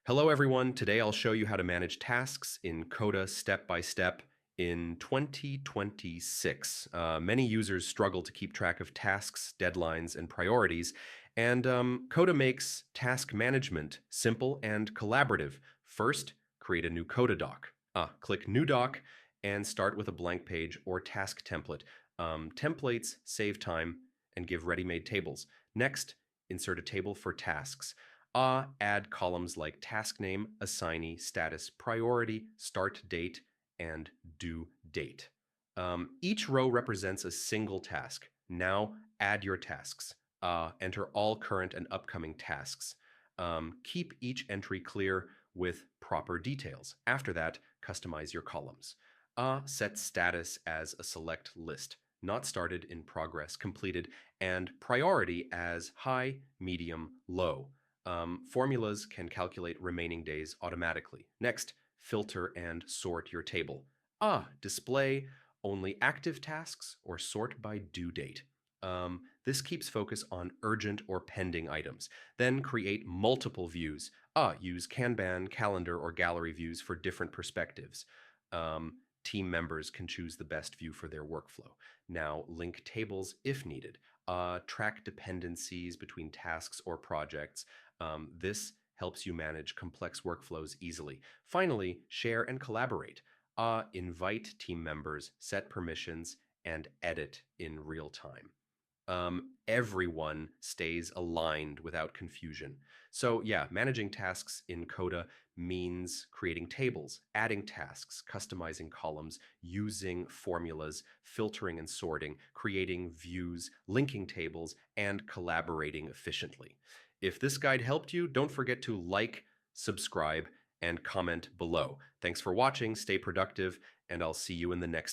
Hello, everyone. Today I'll show you how to manage tasks in Coda step by step in 2026. Many users struggle to keep track of tasks, deadlines, and priorities, and Coda makes task management simple and collaborative. First, create a new Coda doc. Click New Doc and start with a blank page or task template. Templates save time and give ready-made tables. Next, insert a table for tasks. Add columns like task name, assignee, status, priority, start date, and due date. Each row represents a single task. Now add your tasks. Enter all current and upcoming tasks. Keep each entry clear with proper details. After that, customize your columns. Set status as a select list, not started, in progress, completed, and priority as high, medium, low. Formulas can calculate remaining days automatically. Next, filter and sort your table. Display only active tasks or sort by due date. This keeps focus on urgent or pending items. Then create multiple views. Use Kanban, calendar, or gallery views for different perspectives. Team members can choose the best view for their workflow. Now, link tables if needed. Track dependencies between tasks or projects. This helps you manage complex workflows easily. Finally, share and collaborate. Invite team members, set permissions, and edit in real time. Everyone stays aligned without confusion. So yeah, managing tasks in Coda means creating tables, adding tasks, customizing columns, using formulas, filtering and sorting, creating views, linking tables, and collaborating efficiently. If this guide helped you, don't forget to like, subscribe, and comment below. Thanks for watching, stay productive, and I'll see you in the next